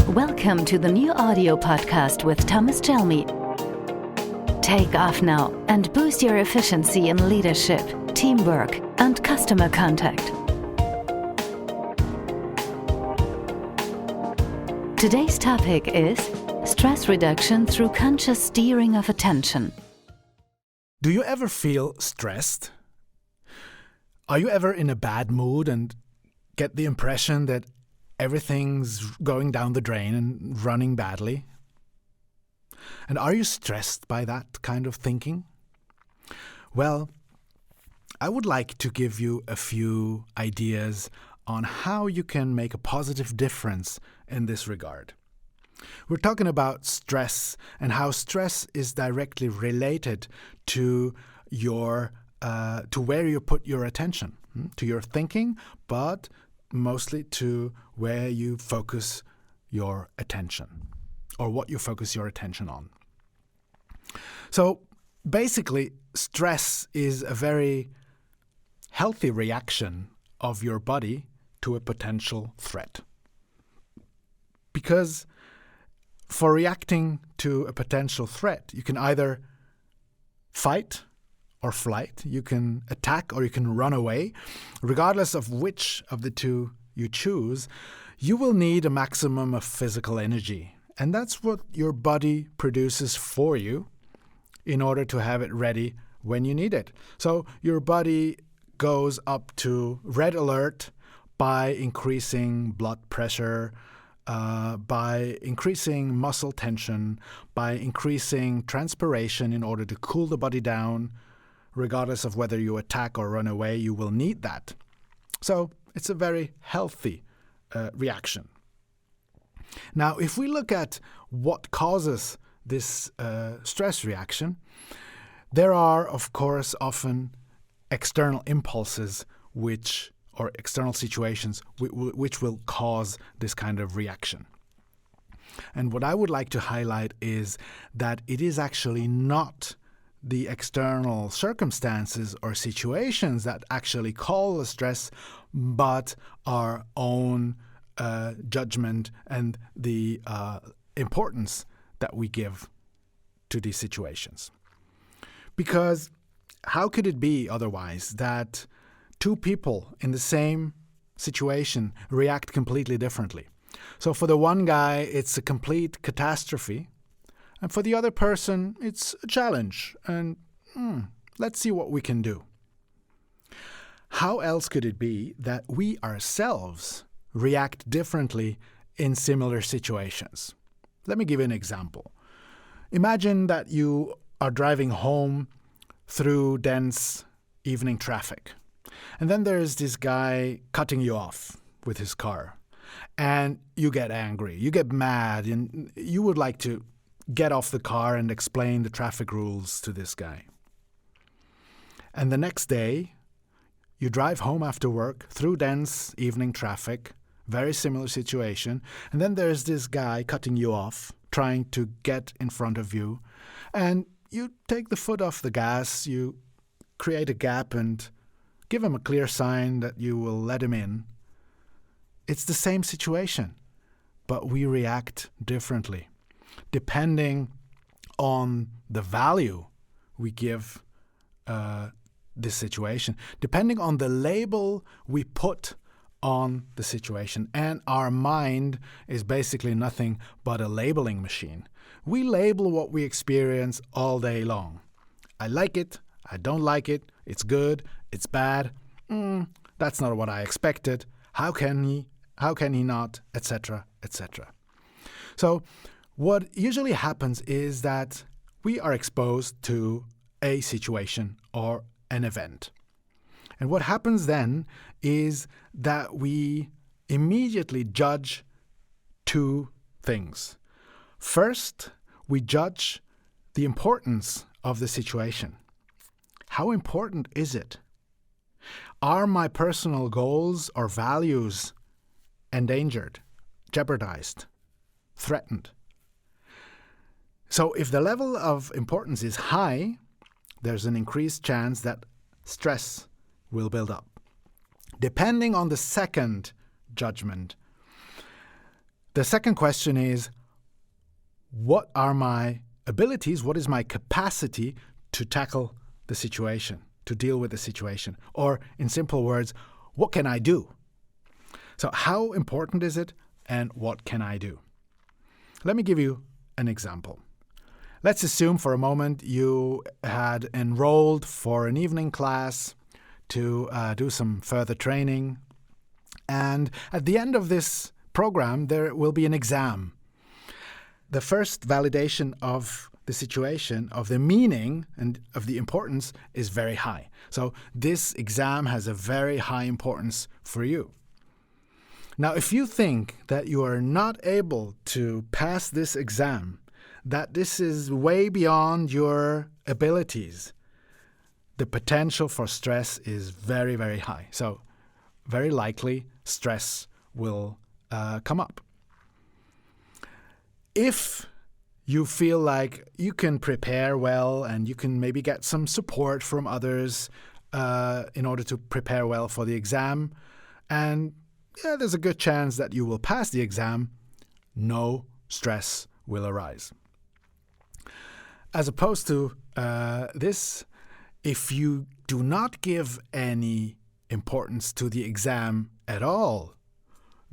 Welcome to the new audio podcast with Gelmi. Take off now and boost your efficiency in leadership, teamwork, and customer contact. Today's topic is stress reduction through conscious steering of attention. Do you ever feel stressed? Are you ever in a bad mood and get the impression that everything's going down the drain and running badly? And are you stressed by that kind of thinking? Well, I would like to give you a few ideas on how you can make a positive difference in this regard. We're talking about stress and how stress is directly related to to where you put your attention, to your thinking, but mostly to where you focus your attention or what you focus your attention on. So basically, stress is a very healthy reaction of your body to a potential threat. Because for reacting to a potential threat, you can either fight or flight, you can attack or you can run away. Regardless of which of the two you choose, you will need a maximum of physical energy. And that's what your body produces for you in order to have it ready when you need it. So your body goes up to red alert by increasing blood pressure, by increasing muscle tension, by increasing transpiration in order to cool the body down. Regardless of whether you attack or run away, you will need that. So it's a very healthy reaction. Now, if we look at what causes this stress reaction, there are, of course, often external impulses or external situations which will cause this kind of reaction. And what I would like to highlight is that it is actually not the external circumstances or situations that actually cause stress, but our own judgment and the importance that we give to these situations. Because how could it be otherwise that two people in the same situation react completely differently? So for the one guy, it's a complete catastrophe. And for the other person, it's a challenge. And let's see what we can do. How else could it be that we ourselves react differently in similar situations? Let me give you an example. Imagine that you are driving home through dense evening traffic. And then there's this guy cutting you off with his car. And you get angry, you get mad, and you would like to get off the car and explain the traffic rules to this guy. And the next day, you drive home after work through dense evening traffic, very similar situation, and then there's this guy cutting you off, trying to get in front of you, and you take the foot off the gas, you create a gap and give him a clear sign that you will let him in. It's the same situation, but we react differently, depending on the value we give this situation, depending on the label we put on the situation. And our mind is basically nothing but a labeling machine. We label what we experience all day long. I like it, I don't like it, it's good, it's bad, that's not what I expected, how can he not, etc., etc. So what usually happens is that we are exposed to a situation or an event. And what happens then is that we immediately judge two things. First, we judge the importance of the situation. How important is it? Are my personal goals or values endangered, jeopardized, threatened? So if the level of importance is high, there's an increased chance that stress will build up. Depending on the second judgment, The second question is, what are my abilities? What is my capacity to tackle the situation, to deal with the situation? Or in simple words, what can I do? So how important is it, and what can I do? Let me give you an example. Let's assume for a moment you had enrolled for an evening class to do some further training. And at the end of this program, there will be an exam. The first validation of the situation, of the meaning and of the importance is very high. So this exam has a very high importance for you. Now, if you think that you are not able to pass this exam, that this is way beyond your abilities, the potential for stress is very, very high. So very likely stress will come up. If you feel like you can prepare well and you can maybe get some support from others in order to prepare well for the exam, and there's a good chance that you will pass the exam, no stress will arise. As opposed to this, if you do not give any importance to the exam at all,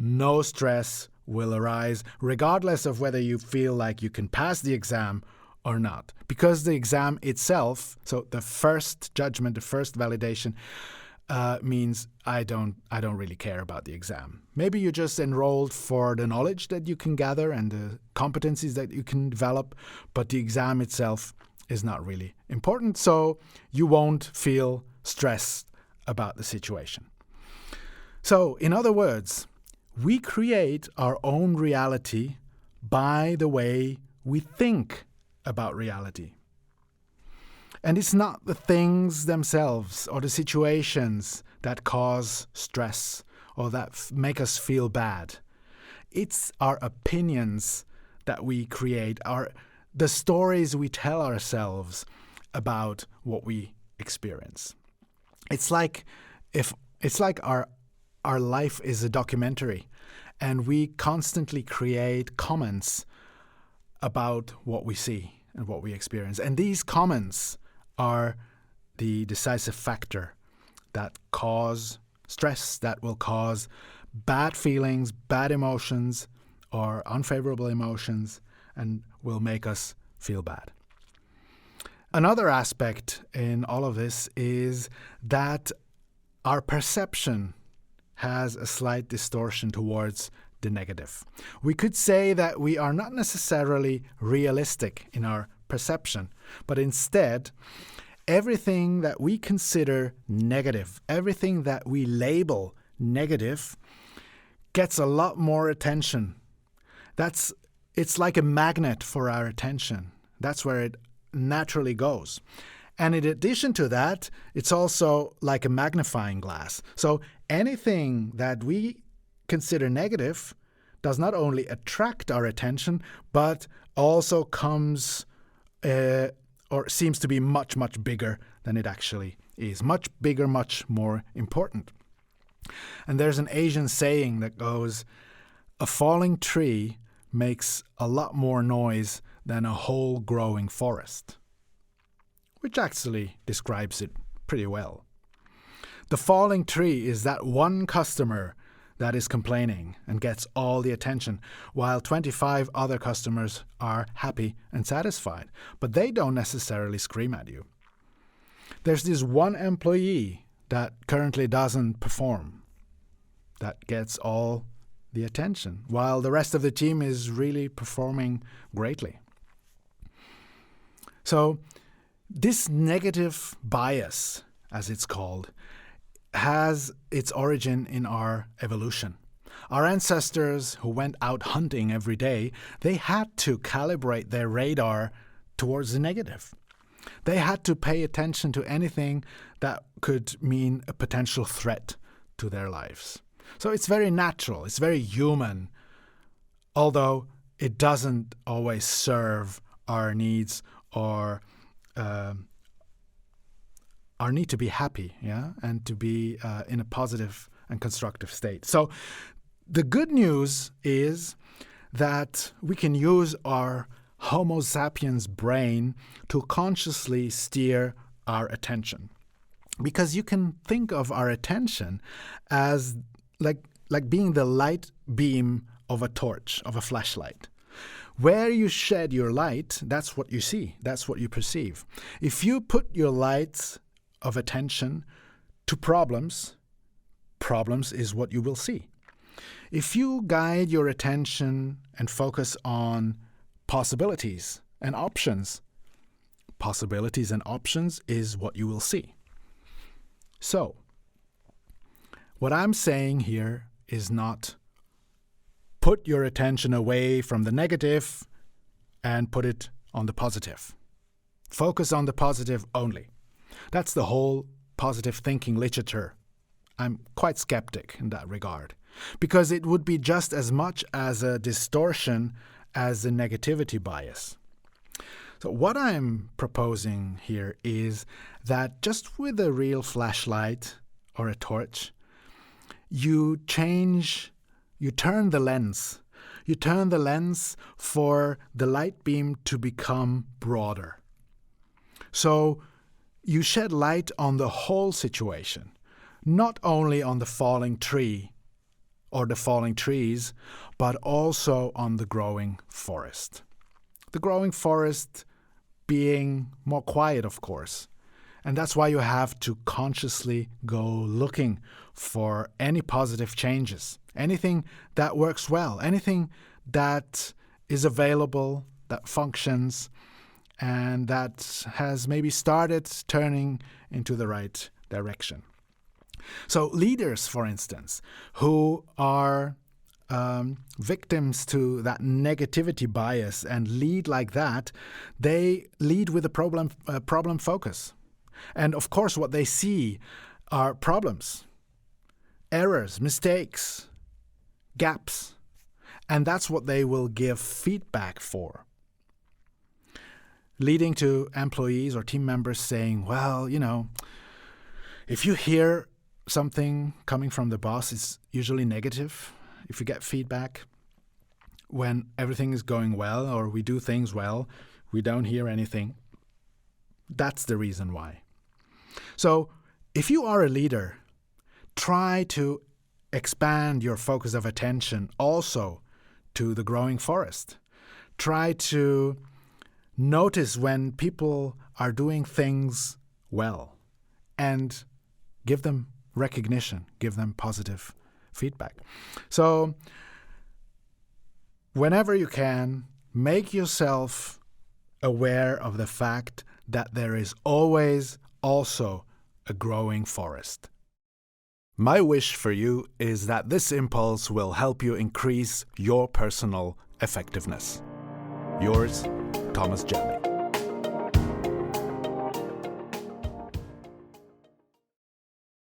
no stress will arise, regardless of whether you feel like you can pass the exam or not. Because the exam itself, so the first judgment, the first validation, means I don't really care about the exam. Maybe you just enrolled for the knowledge that you can gather and the competencies that you can develop, but the exam itself is not really important, so you won't feel stressed about the situation. So, in other words, we create our own reality by the way we think about reality. And it's not the things themselves or the situations that cause stress or that make us feel bad. It's our opinions that we create, the stories we tell ourselves about what we experience. It's like our life is a documentary, and we constantly create comments about what we see and what we experience. And these comments are the decisive factor that cause stress, that will cause bad feelings, bad emotions, or unfavorable emotions, and will make us feel bad. Another aspect in all of this is that our perception has a slight distortion towards the negative. We could say that we are not necessarily realistic in our perception, but instead, everything that we consider negative, everything that we label negative, gets a lot more attention. It's like a magnet for our attention. That's where it naturally goes. And in addition to that, it's also like a magnifying glass. So anything that we consider negative does not only attract our attention, but also comes or seems to be much, much bigger than it actually is. Much bigger, much more important. And there's an Asian saying that goes, a falling tree makes a lot more noise than a whole growing forest, which actually describes it pretty well. The falling tree is that one customer that is complaining and gets all the attention, while 25 other customers are happy and satisfied, but they don't necessarily scream at you. There's this one employee that currently doesn't perform, that gets all the attention, while the rest of the team is really performing greatly. So this negative bias, as it's called, has its origin in our evolution. Our ancestors who went out hunting every day, they had to calibrate their radar towards the negative. They had to pay attention to anything that could mean a potential threat to their lives. So it's very natural, it's very human, although it doesn't always serve our needs or our need to be happy, and to be in a positive and constructive state. So the good news is that we can use our Homo sapiens brain to consciously steer our attention. Because you can think of our attention as like being the light beam of a torch, of a flashlight. Where you shed your light, that's what you see, that's what you perceive. If you put your lights of attention to problems, problems is what you will see. If you guide your attention and focus on possibilities and options, possibilities and options is what you will see. So, what I'm saying here is not put your attention away from the negative and put it on the positive. Focus on the positive only. That's the whole positive thinking literature. I'm quite skeptic in that regard, because it would be just as much as a distortion as a negativity bias. So what I'm proposing here is that just with a real flashlight or a torch, you turn the lens. You turn the lens for the light beam to become broader. So you shed light on the whole situation, not only on the falling tree or the falling trees, but also on the growing forest. The growing forest being more quiet, of course. And that's why you have to consciously go looking for any positive changes, anything that works well, anything that is available, that functions, and that has maybe started turning into the right direction. So leaders, for instance, who are victims to that negativity bias and lead like that, they lead with a problem focus. And of course, what they see are problems, errors, mistakes, gaps. And that's what they will give feedback for. Leading to employees or team members saying, well, if you hear something coming from the boss, it's usually negative. If you get feedback when everything is going well or we do things well, we don't hear anything. That's the reason why. So if you are a leader, try to expand your focus of attention also to the growing forest. Try to notice when people are doing things well and give them recognition, give them positive feedback. So whenever you can, make yourself aware of the fact that there is always also a growing forest. My wish for you is that this impulse will help you increase your personal effectiveness. Yours, Thomas Gelmi.